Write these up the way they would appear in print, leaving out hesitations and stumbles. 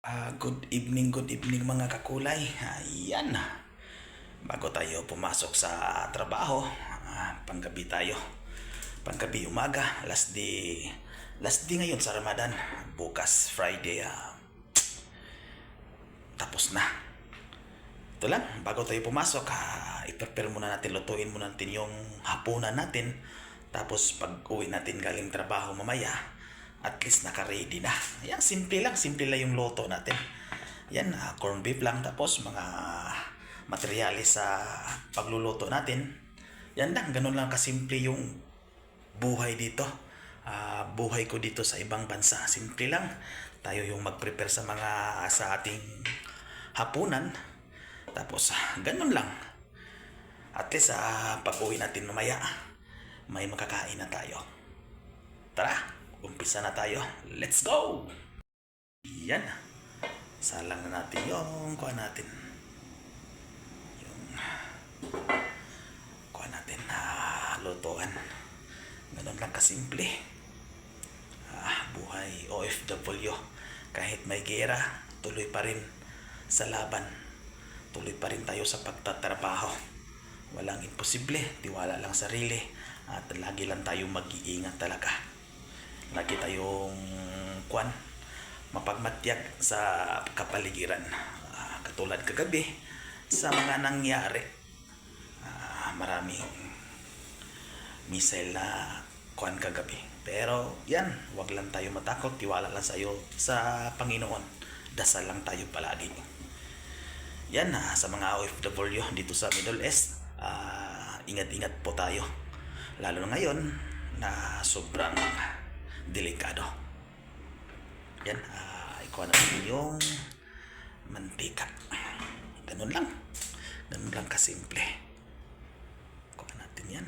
Good evening mga kakulay. Ayan. Bago tayo pumasok sa trabaho, panggabi tayo. Panggabi umaga, last day ngayon sa Ramadan. Bukas Friday, tapos na. Ito lang, bago tayo pumasok, i-prepare muna natin, lutuin muna natin yung hapunan natin. Tapos pag uwi natin galing trabaho mamaya, at least naka-ready na. Yan, simple lang yung luto natin. Yan, corn beef lang, tapos mga materyales sa pagluluto natin. Yan lang, ganun lang kasimple yung buhay dito. Buhay ko dito sa ibang bansa. Simple lang. Tayo yung mag-prepare sa ating hapunan. Tapos, ganun lang. At least, pag uwi natin mamaya, may makakain na tayo. Tara, umpisa na tayo. Let's go! Yan. Salang na natin yung kuha natin. Yung kuha natin na lutuan. Ganun lang kasimple. Buhay OFW. Kahit may gera, tuloy pa rin sa laban. Tuloy pa rin tayo sa pagtatrabaho. Walang imposible. Tiwala lang sarili. At lagi lang tayo mag-iingat talaga. Lagi tayong mapagmatyag sa kapaligiran. Katulad kagabi sa mga nangyari, maraming missile na kagabi. Pero yan, wag lang tayo matakot, tiwala lang sa Panginoon. Dasal lang tayo palagi. Yan, sa mga OFW dito sa Middle East, ingat-ingat po tayo. Lalo na ngayon na sobrang delikado. Yan, ikuha natin yung mantika. Ganun lang. Ganun lang kasimple. Ikuha natin yan.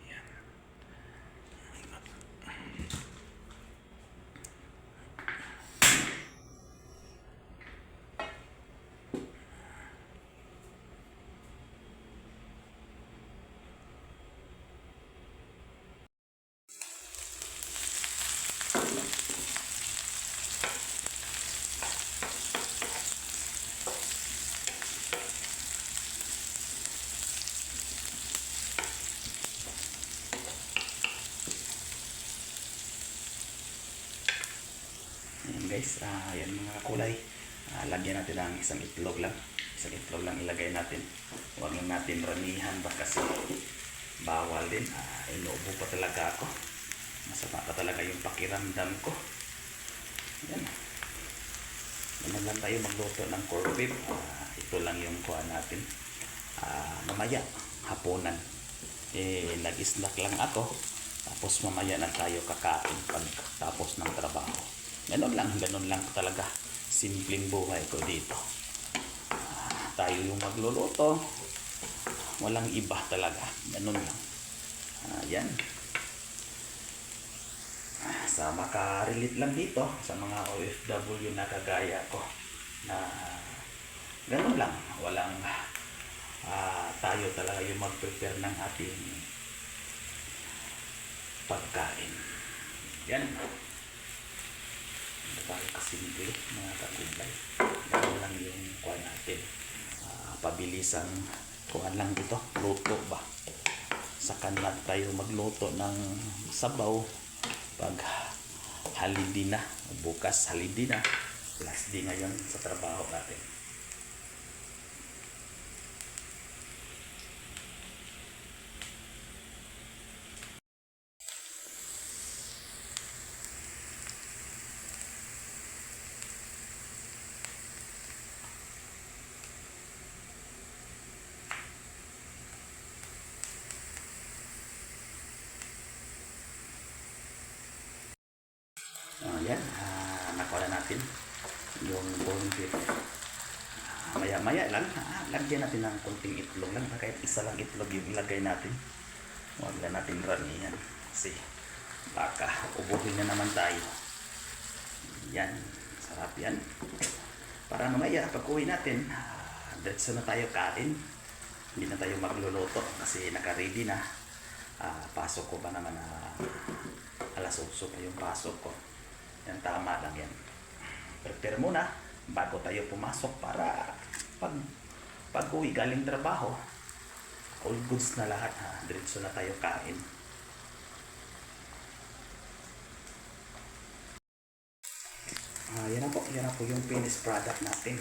Yan. Ayan guys, yan mga kulay. Lagyan natin ng isang itlog lang. Isang itlog lang ilagay natin. Huwag lang natin ramihan ba kasi bawal din. Inuubo pa talaga ako. Masama pa talaga yung pakiramdam ko. Yan. Yan lang tayo magluto ng corned beef. Ito lang yung kuha natin. Mamaya, hapunan. Nag-snack lang ako. Tapos mamaya na tayo kakain pag tapos ng trabaho. Ganun lang talaga. Simpleng buhay ko dito. Tayo yung magluluto. Walang iba talaga. Ganun lang. Yan. Sa makarelate lang dito sa mga OFW na kagaya ko na ganun lang. Walang tayo talaga yung mag-prepare ng ating pagkain. Yan. Tayo kasimple mga kagumbay. Ganun lang yung kuha natin. Pabilisang kuha lang dito. Luto ba? Saka na tayo magluto ng sabaw pag halindi na. Bukas halindi na. Last day ngayon sa trabaho natin. Yan, nakuha na natin yung corned beef. Maya lang, lagyan natin ng konting itlog lang. Kahit isa lang itlog yung ilagay natin. Huwag na natin ramihan kasi baka ubuhin na naman tayo. Yan, sarap yan. Para mamaya pag uwi natin, diretso na tayo kain. Hindi na tayo magluluto kasi naka-ready na. Pasok ko ba naman alas 8 pa yung pasok ko. Yan, tama lang yan. Prepare muna bago tayo pumasok para pag uwi galing trabaho, all goods na lahat ha. Diretso na tayo kain. Yan na po yung finished product natin.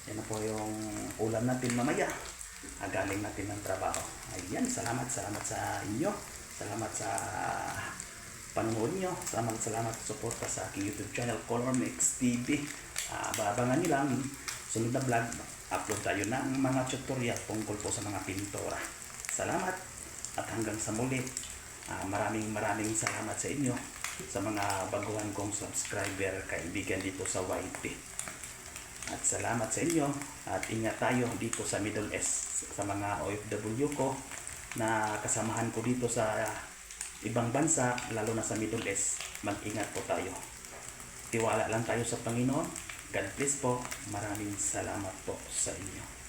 Yan na po yung ulam natin mamaya. Galing natin ng trabaho. Ayan, salamat sa inyo. Salamat sa panonood nyo. Salamat sa suporta sa aking YouTube channel, Color Mix TV. Abangan nyo lang, sunod na vlog, upload tayo ng mga tutorial tungkol po sa mga pintura. Salamat at hanggang sa muli. Maraming salamat sa inyo, sa mga baguhan kong subscriber, kaibigan dito sa YT. At salamat sa inyo at ingat tayo dito sa Middle East, sa mga OFW ko na kasamahan ko dito sa ibang bansa, lalo na sa Middle East. Mag-ingat po tayo. Tiwala lang tayo sa Panginoon. God bless po. Maraming salamat po sa inyo.